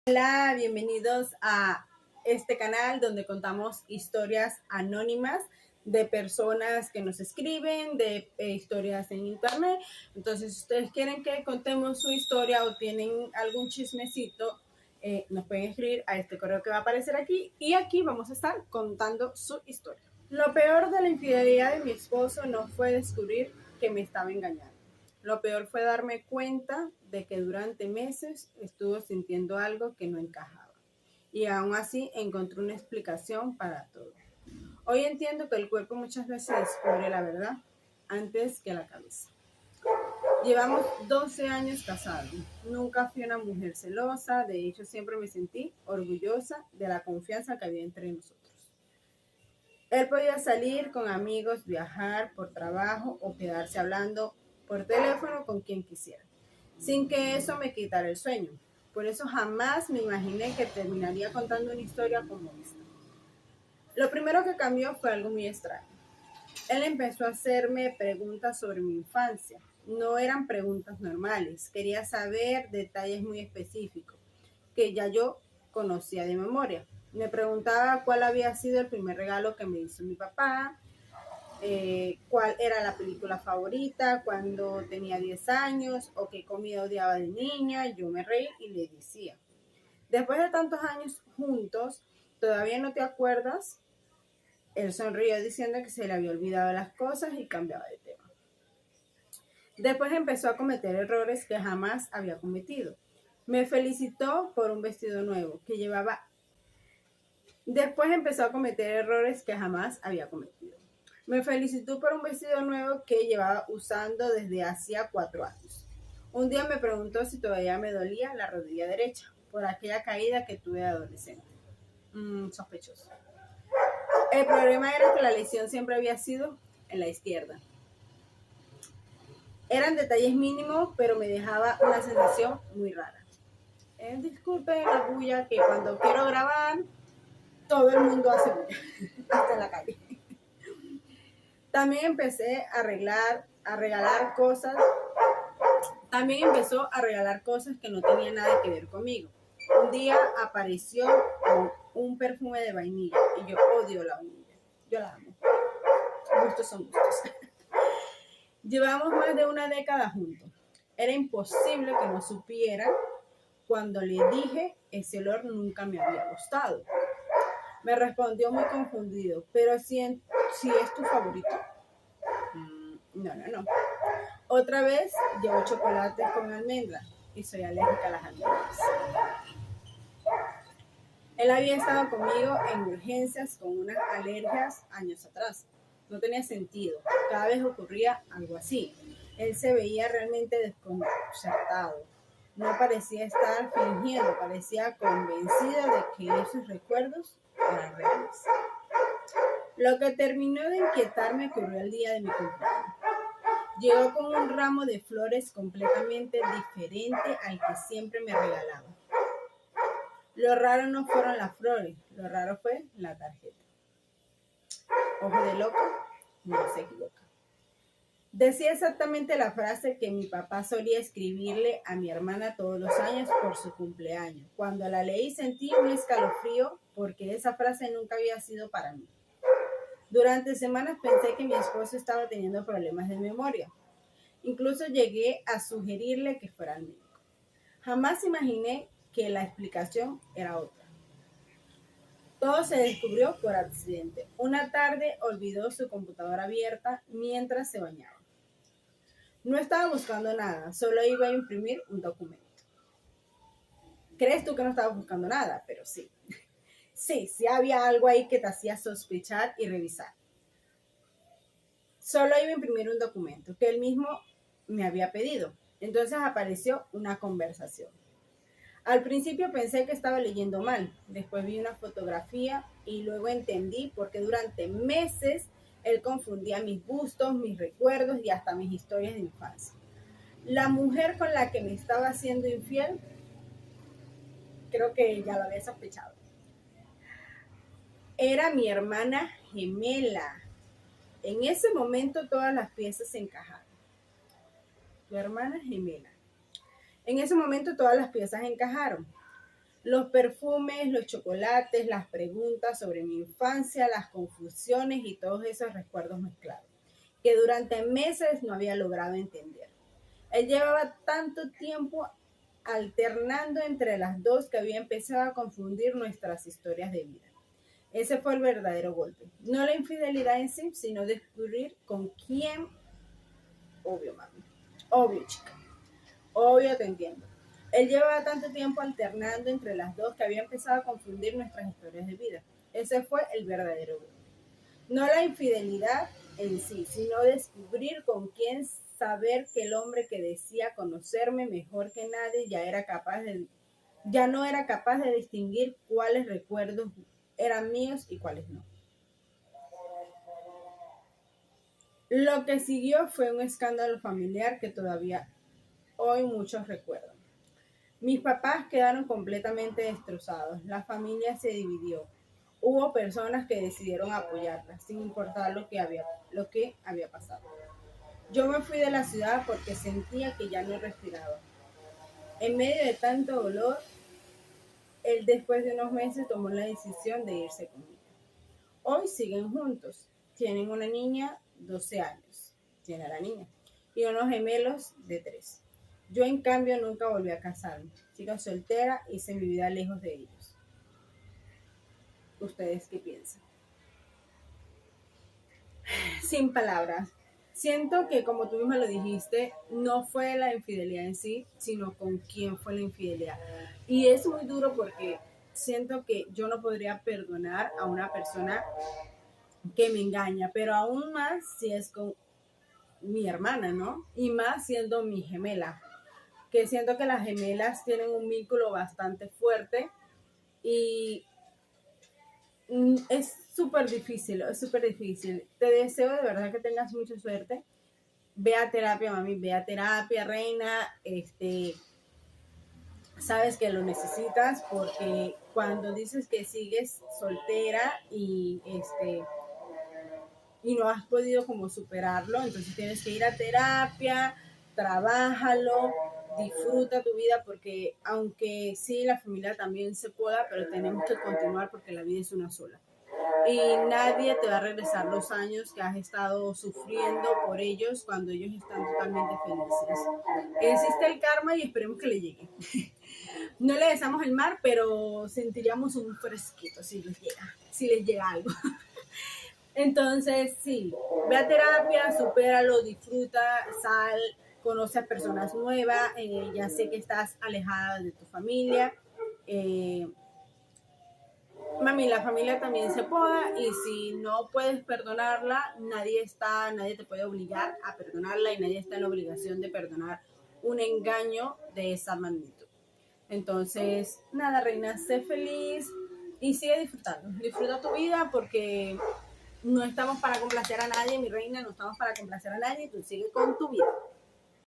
Hola, bienvenidos a este canal donde contamos historias anónimas de personas que nos escriben, de historias en internet. Entonces, si ustedes quieren que contemos su historia o tienen algún chismecito, nos pueden escribir a este correo que va a aparecer aquí y aquí vamos a estar contando su historia. Lo peor de la infidelidad de mi esposo no fue descubrir que me estaba engañando. Lo peor fue darme cuenta de que durante meses estuvo sintiendo algo que no encajaba. Y aún así encontré una explicación para todo. Hoy entiendo que el cuerpo muchas veces descubre la verdad antes que la cabeza. Llevamos 12 años casados. Nunca fui una mujer celosa. De hecho, siempre me sentí orgullosa de la confianza que había entre nosotros. Él podía salir con amigos, viajar por trabajo o quedarse hablando por teléfono con quien quisiera, sin que eso me quitara el sueño. Por eso jamás me imaginé que terminaría contando una historia como esta. Lo primero que cambió fue algo muy extraño. Él empezó a hacerme preguntas sobre mi infancia. No eran preguntas normales. Quería saber detalles muy específicos que ya yo conocía de memoria. Me preguntaba cuál había sido el primer regalo que me hizo mi papá, cuál era la película favorita cuando tenía 10 años o qué comida odiaba de niña. Yo me reí y le decía, después de tantos años juntos, ¿todavía no te acuerdas? Él sonrió diciendo que se le había olvidado las cosas y cambiaba de tema. Después empezó a cometer errores que jamás había cometido. Me felicitó por un vestido nuevo que llevaba. Después empezó a cometer errores que jamás había cometido. Me felicitó por un vestido nuevo que llevaba usando desde hacía 4 años. Un día me preguntó si todavía me dolía la rodilla derecha por aquella caída que tuve de adolescente. Sospechoso. El problema era que la lesión siempre había sido en la izquierda. Eran detalles mínimos, pero me dejaba una sensación muy rara. Disculpe la bulla que cuando quiero grabar, todo el mundo hace bulla, hasta en la calle. También empecé a regalar cosas. También empezó a regalar cosas que no tenían nada que ver conmigo. Un día apareció con un perfume de vainilla y yo odio la vainilla. Yo la amo. Gustos son gustos. Llevamos más de una década juntos. Era imposible que no supiera cuando le dije ese olor nunca me había gustado. Me respondió muy confundido, pero si es tu favorito. No. Otra vez llevo chocolates con almendra y soy alérgica a las almendras. Él había estado conmigo en urgencias con unas alergias años atrás. No tenía sentido. Cada vez ocurría algo así. Él se veía realmente desconcertado. No parecía estar fingiendo, parecía convencido de que esos recuerdos eran reales. Lo que terminó de inquietarme ocurrió el día de mi cumpleaños. Llegó con un ramo de flores completamente diferente al que siempre me regalaba. Lo raro no fueron las flores, lo raro fue la tarjeta. Ojo de loco, no se equivoca. Decía exactamente la frase que mi papá solía escribirle a mi hermana todos los años por su cumpleaños. Cuando la leí sentí un escalofrío porque esa frase nunca había sido para mí. Durante semanas pensé que mi esposo estaba teniendo problemas de memoria. Incluso llegué a sugerirle que fuera al médico. Jamás imaginé que la explicación era otra. Todo se descubrió por accidente. Una tarde olvidó su computadora abierta mientras se bañaba. No estaba buscando nada, solo iba a imprimir un documento. ¿Crees tú que no estaba buscando nada? Pero sí. Sí había algo ahí que te hacía sospechar y revisar. Solo iba a imprimir un documento que él mismo me había pedido. Entonces apareció una conversación. Al principio pensé que estaba leyendo mal, después vi una fotografía y luego entendí por qué durante meses él confundía mis gustos, mis recuerdos y hasta mis historias de infancia. La mujer con la que me estaba haciendo infiel, creo que ya lo había sospechado, era mi hermana gemela. En ese momento todas las piezas se encajaron. Tu hermana gemela. En ese momento todas las piezas encajaron. Los perfumes, los chocolates, las preguntas sobre mi infancia, las confusiones y todos esos recuerdos mezclados, que durante meses no había logrado entender. Él llevaba tanto tiempo alternando entre las dos que había empezado a confundir nuestras historias de vida. Ese fue el verdadero golpe. No la infidelidad en sí, sino descubrir con quién. Obvio, mami. Obvio, chica. Obvio, te entiendo. Él llevaba tanto tiempo alternando entre las dos que había empezado a confundir nuestras historias de vida. Ese fue el verdadero golpe. No la infidelidad en sí, sino descubrir con quién, saber que el hombre que decía conocerme mejor que nadie ya no era capaz de distinguir cuáles recuerdos eran míos y cuáles no. Lo que siguió fue un escándalo familiar que todavía hoy muchos recuerdan. Mis papás quedaron completamente destrozados, la familia se dividió. Hubo personas que decidieron apoyarla, sin importar lo que había pasado. Yo me fui de la ciudad porque sentía que ya no respiraba. En medio de tanto dolor, él después de unos meses tomó la decisión de irse conmigo. Hoy siguen juntos. Tienen una niña, 12 años. Tiene la niña. Y unos gemelos de 3. Yo, en cambio, nunca volví a casarme. Sigo soltera, hice mi vida lejos de ellos. ¿Ustedes qué piensan? Sin palabras. Siento que, como tú misma lo dijiste, no fue la infidelidad en sí, sino con quién fue la infidelidad. Y es muy duro porque siento que yo no podría perdonar a una persona que me engaña, pero aún más si es con mi hermana, ¿no? Y más siendo mi gemela, que siento que las gemelas tienen un vínculo bastante fuerte y es súper difícil, es súper difícil. Te deseo de verdad que tengas mucha suerte. Ve a terapia, mami, ve a terapia, reina. Sabes que lo necesitas porque cuando dices que sigues soltera y no has podido como superarlo, entonces tienes que ir a terapia, trabájalo, disfruta tu vida porque aunque sí, la familia también se pueda, pero tenemos que continuar porque la vida es una sola. Y nadie te va a regresar los años que has estado sufriendo por ellos cuando ellos están totalmente felices. Existe el karma y esperemos que le llegue. No le deseamos el mar, pero sentiríamos un fresquito si les llega algo. Entonces, sí, ve a terapia, supéralo, disfruta, sal, conoce a personas nuevas, ya sé que estás alejada de tu familia. Mami, la familia también se poda y si no puedes perdonarla, nadie te puede obligar a perdonarla y nadie está en la obligación de perdonar un engaño de esa magnitud. Entonces, nada, reina, sé feliz y sigue disfrutando. Disfruta tu vida porque no estamos para complacer a nadie, mi reina, no estamos para complacer a nadie, tú sigue con tu vida.